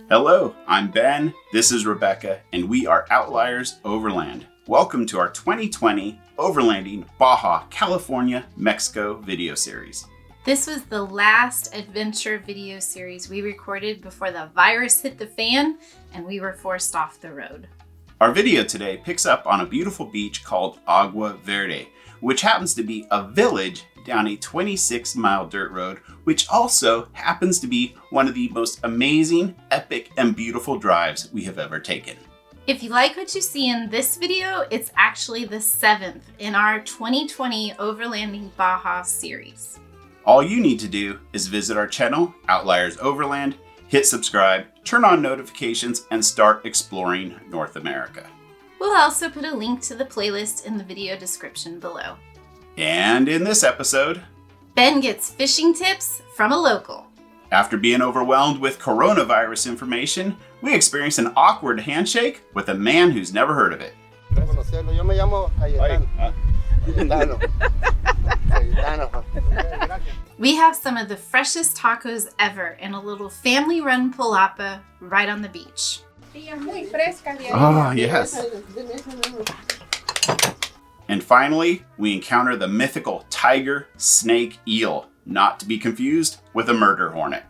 Hello, I'm Ben, this is Rebecca, and we are Outliers Overland. Welcome to our 2020 Overlanding Baja California, Mexico video series. This was the last adventure video series we recorded before the virus hit the fan and we were forced off the road. Our video today picks up on a beautiful beach called Agua Verde, which happens to be a village down a 26-mile dirt road, which also happens to be one of the most amazing, epic, and beautiful drives we have ever taken. If you like what you see in this video, it's actually the 7th in our 2020 Overlanding Baja series. All you need to do is visit our channel, Outliers Overland, hit subscribe, turn on notifications, and start exploring North America. We'll also put a link to the playlist in the video description below. And in this episode, Ben gets fishing tips from a local. After being overwhelmed with coronavirus information, we experience an awkward handshake with a man who's never heard of it. We have some of the freshest tacos ever in a little family-run palapa right on the beach. Oh, yes. And finally, we encounter the mythical tiger snake eel, not to be confused with a murder hornet.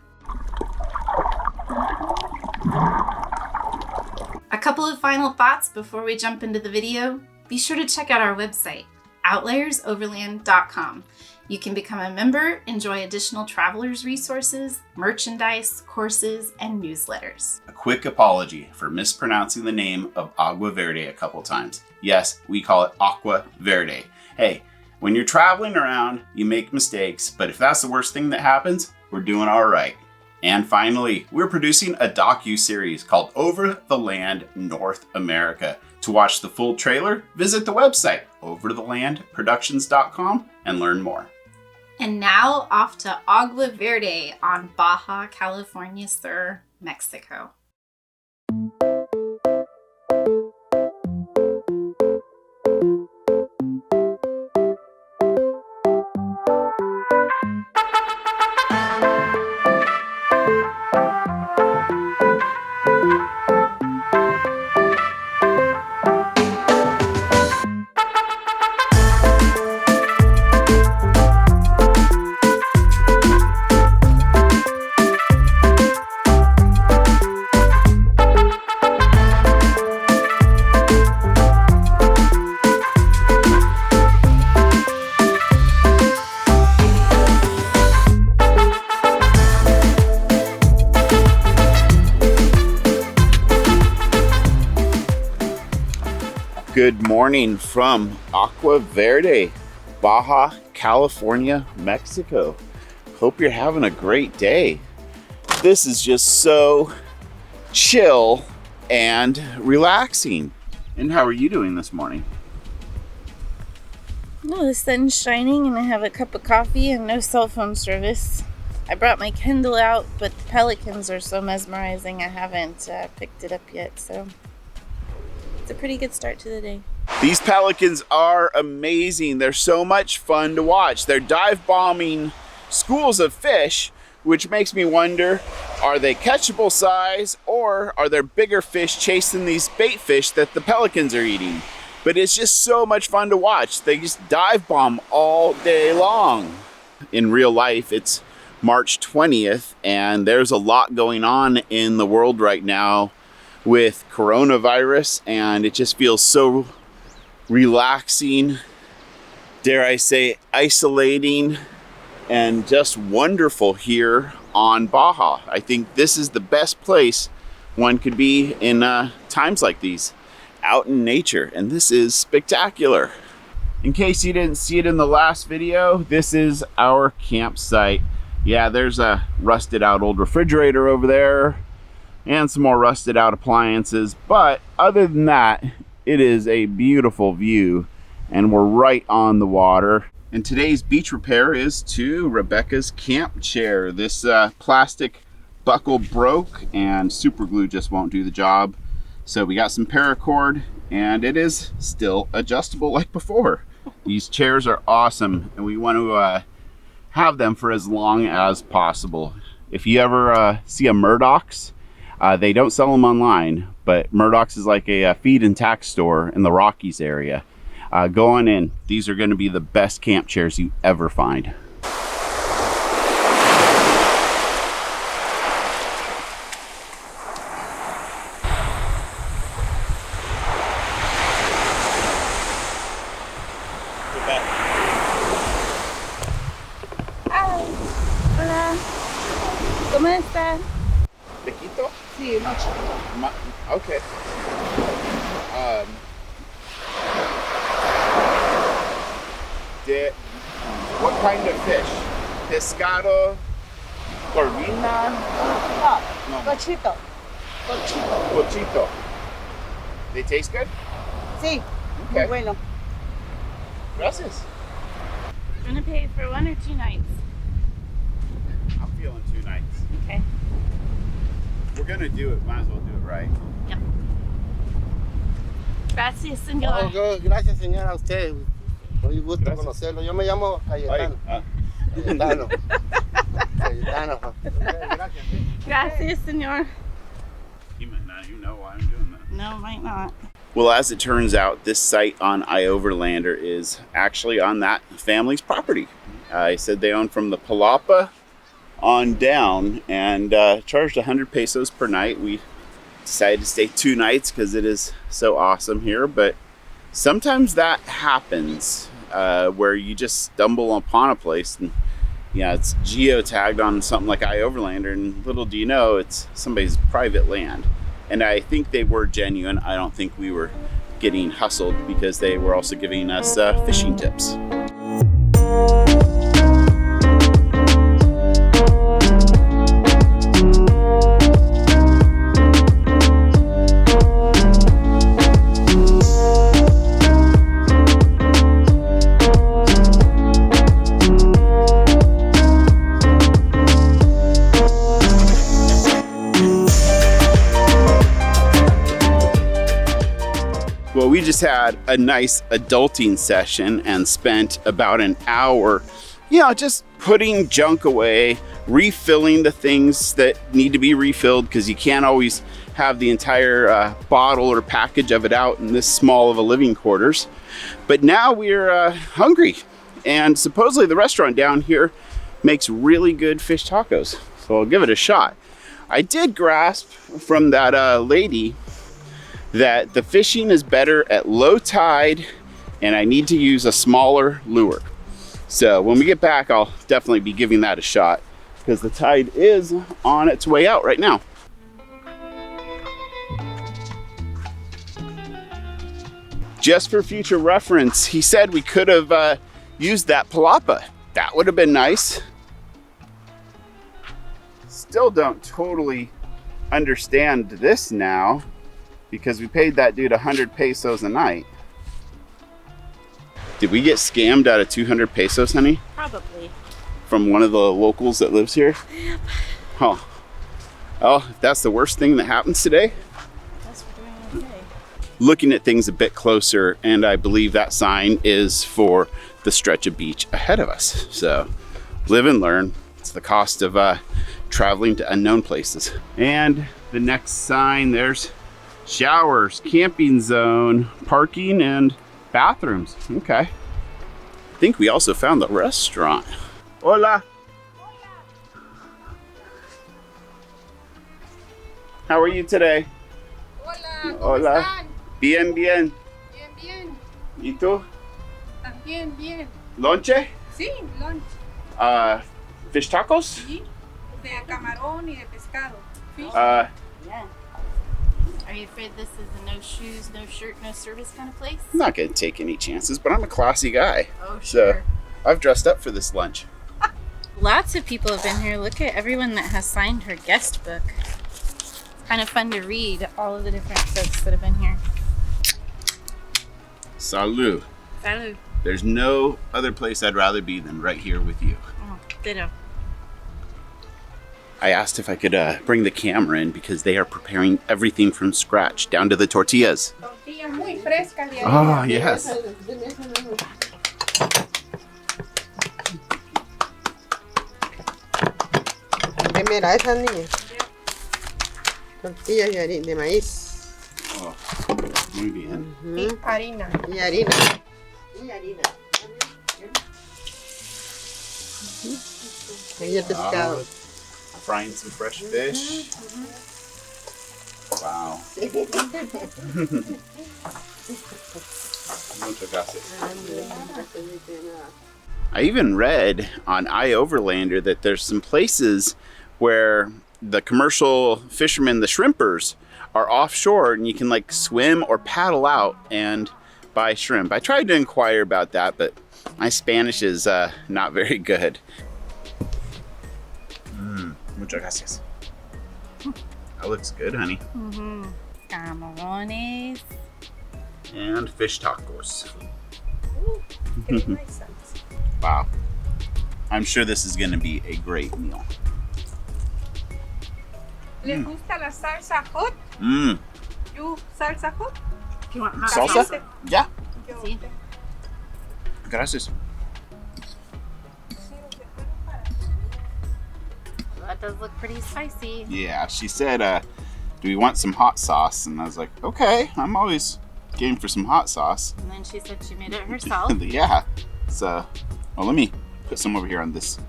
A couple of final thoughts before we jump into the video. Be sure to check out our website, outliersoverland.com. You can become a member, enjoy additional travelers resources, merchandise, courses, and newsletters. A quick apology for mispronouncing the name of Agua Verde a couple times. Yes, we call it Agua Verde. Hey, when you're traveling around, you make mistakes, but if that's the worst thing that happens, we're doing all right. And finally, we're producing a docu-series called Over the Land North America. To watch the full trailer, visit the website, overthelandproductions.com, and learn more. And now off to Agua Verde on Baja California Sur, Mexico. Good morning from Agua Verde, Baja California, Mexico. Hope you're having a great day. This is just so chill and relaxing. And how are you doing this morning? No, the sun's shining and I have a cup of coffee and no cell phone service. I brought my Kindle out, but the pelicans are so mesmerizing I haven't picked it up yet, so it's a pretty good start to the day. These pelicans are amazing. They're so much fun to watch. They're dive bombing schools of fish, which makes me wonder, are they catchable size or are there bigger fish chasing these bait fish that the pelicans are eating? But it's just so much fun to watch. They just dive bomb all day long. In real life, it's March 20th, and there's a lot going on in the world right now with coronavirus, and it just feels so relaxing, dare I say, isolating, and just wonderful here on Baja. I think this is the best place one could be in times like these, out in nature, and this is spectacular. In case you didn't see it in the last video, this is our campsite. Yeah, there's a rusted out old refrigerator over there and some more rusted out appliances, but other than that, it is a beautiful view and we're right on the water. And today's beach repair is to Rebecca's camp chair. This plastic buckle broke and super glue just won't do the job. So we got some paracord and it is still adjustable like before. These chairs are awesome and we want to have them for as long as possible. If you ever see a Murdoch's They don't sell them online, but Murdoch's is like a feed and tack store in the Rockies area. Go on in. These are going to be the best camp chairs you ever find. Hola. ¿Cómo están? Tequito? Sí, mucho. Okay. What kind of fish? Pescado, corvina? No. Cochito. Cochito. They taste good? Sí, Okay. muy bueno. Gracias. I'm gonna pay for 1 or 2 nights. I'm feeling 2 nights. Okay. We're gonna do it. Might as well do it right. Yep. Gracias, señor. Gracias, señora, a usted. Muy gusto Gracias. conocerlo. Yo me llamo Cayetano. Cayetano. Cayetano. Gracias. Gracias, señor. You might not even know why I'm doing that. No, might not. Well, as it turns out, this site on Overlander is actually on that family's property. I said they own from the palapa on down, and charged 100 pesos per night. We decided to stay 2 nights because it is so awesome here, but sometimes that happens where you just stumble upon a place and it's geotagged on something like Overlander, and little do you know, it's somebody's private land. And I think they were genuine. I don't think we were getting hustled, because they were also giving us fishing tips. Well, we just had a nice adulting session and spent about an hour, just putting junk away, refilling the things that need to be refilled, because you can't always have the entire bottle or package of it out in this small of a living quarters. But now we're hungry, and supposedly the restaurant down here makes really good fish tacos, so I'll give it a shot. I did grasp from that lady that the fishing is better at low tide, and I need to use a smaller lure. So when we get back, I'll definitely be giving that a shot, because the tide is on its way out right now. Just for future reference, he said we could have used that palapa. That would have been nice. Still don't totally understand this now, because we paid that dude 100 pesos a night. Did we get scammed out of 200 pesos, honey? Probably. From one of the locals that lives here? Yep. Oh. Oh, if that's the worst thing that happens today. Guess we're doing okay. Looking at things a bit closer, and I believe that sign is for the stretch of beach ahead of us. So, live and learn. It's the cost of traveling to unknown places. And the next sign, there's showers, camping zone, parking, and bathrooms. Okay. I think we also found the restaurant. Hola. How are you today? Hola, ¿cómo Hola. están? Bien, bien. Bien, bien. ¿Y tú? También bien. Lonche? Sí, lunch. Fish tacos? Sí, de camarón y de pescado. Fish. Yeah. Are you afraid this is a no shoes, no shirt, no service kind of place? I'm not gonna take any chances, but I'm a classy guy. Oh, So sure. I've dressed up for this lunch. Lots of people have been here. Look at everyone that has signed her guest book. It's kind of fun to read all of the different folks that have been here. Salud. Salud. There's no other place I'd rather be than right here with you. Oh, ditto. I asked if I could bring the camera in, because they are preparing everything from scratch, down to the tortillas. Tortillas muy frescas de Oh, yes. Mira, esa niña. Tortillas de maíz. Oh, muy bien. Y harina. Y harina. Y harina. Y el pescado. Frying some fresh fish. Wow. Muchas gracias. I even read on iOverlander that there's some places where the commercial fishermen, the shrimpers, are offshore and you can like swim or paddle out and buy shrimp. I tried to inquire about that, but my Spanish is not very good. Muchas gracias. That looks good, honey. Camarones. And fish tacos. Wow. I'm sure this is going to be a great meal. ¿Les gusta la salsa hot? You salsa hot? Do you want hot Salsa? sauce? Yeah. Sí. Gracias. That does look pretty spicy. Yeah, she said, do we want some hot sauce? And I was like, okay, I'm always game for some hot sauce. And then she said she made it herself. Yeah. So, well, let me put some over here on this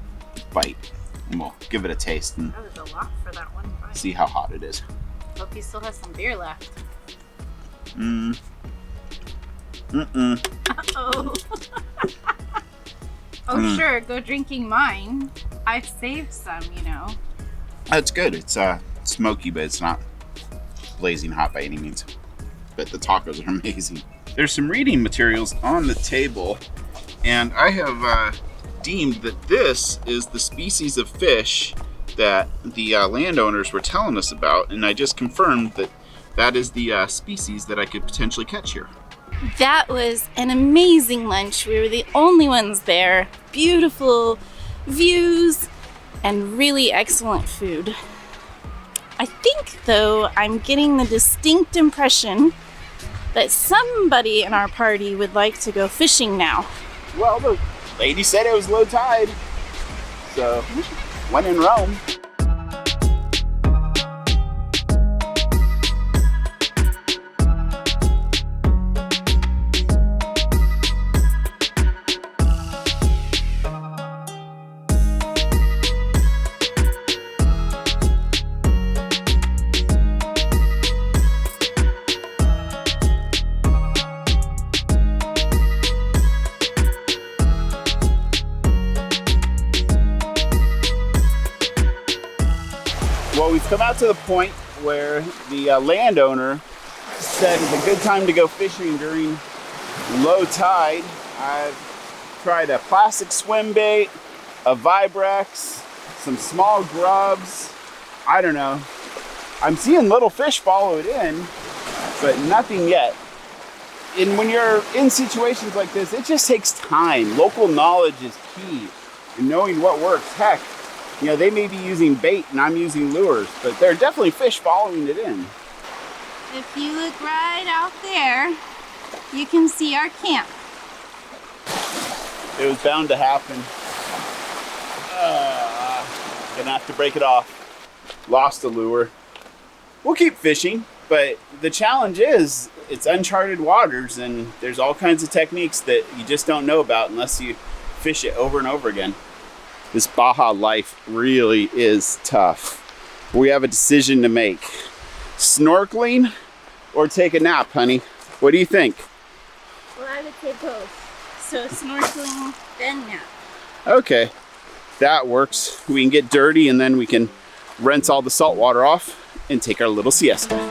bite and we'll give it a taste and That was a lot for that one bite. see how hot it is. Hope he still has some beer left. Uh-oh. Sure, go drinking mine. I've saved some, you know. It's good. It's smoky, but it's not blazing hot by any means. But the tacos are amazing. There's some reading materials on the table, and I have deemed that this is the species of fish that the landowners were telling us about, and I just confirmed that that is the species that I could potentially catch here. That was an amazing lunch. We were the only ones there. Beautiful views and really excellent food. I think, though, I'm getting the distinct impression that somebody in our party would like to go fishing now. Well, the lady said it was low tide, so when in Rome. Well, we've come out to the point where the landowner said it's a good time to go fishing during low tide. I've tried a plastic swim bait, a Vibrex, some small grubs. I don't know. I'm seeing little fish follow it in, but nothing yet. And when you're in situations like this, it just takes time. Local knowledge is key and knowing what works. Heck, you know, they may be using bait and I'm using lures, but there are definitely fish following it in. If you look right out there, you can see our camp. It was bound to happen. Gonna have to break it off. Lost a lure. We'll keep fishing, but the challenge is it's uncharted waters and there's all kinds of techniques that you just don't know about unless you fish it over and over again. This Baja life really is tough. We have a decision to make. Snorkeling or take a nap, honey? What do you think? Well, I would say both. So snorkeling, then nap. Okay, that works. We can get dirty and then we can rinse all the salt water off and take our little siesta.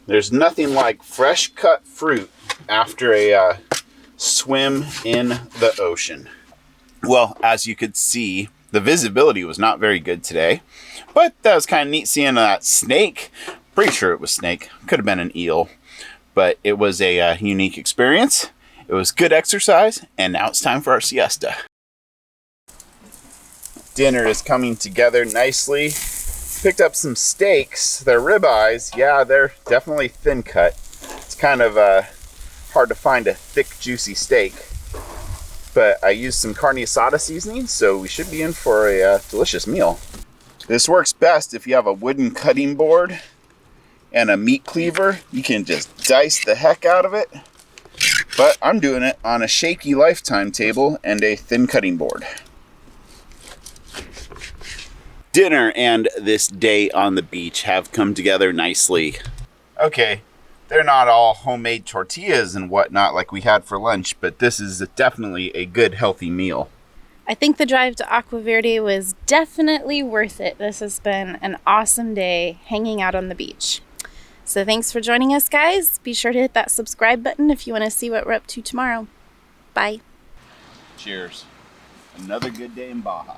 There's nothing like fresh cut fruit after a swim in the ocean. Well, as you could see, the visibility was not very good today, but that was kind of neat seeing that snake. Pretty sure it was snake. Could have been an eel, but it was a unique experience. It was good exercise, and now it's time for our siesta. Dinner is coming together nicely. Picked up some steaks. They're ribeyes. Yeah, they're definitely thin cut. It's kind of hard to find a thick, juicy steak. But I used some carne asada seasoning, so we should be in for a delicious meal. This works best if you have a wooden cutting board and a meat cleaver. You can just dice the heck out of it. But I'm doing it on a shaky Lifetime table and a thin cutting board. Dinner and this day on the beach have come together nicely. Okay, they're not all homemade tortillas and whatnot like we had for lunch, but this is definitely a good, healthy meal. I think the drive to Agua Verde was definitely worth it. This has been an awesome day hanging out on the beach. So thanks for joining us, guys. Be sure to hit that subscribe button if you want to see what we're up to tomorrow. Bye. Cheers. Another good day in Baja.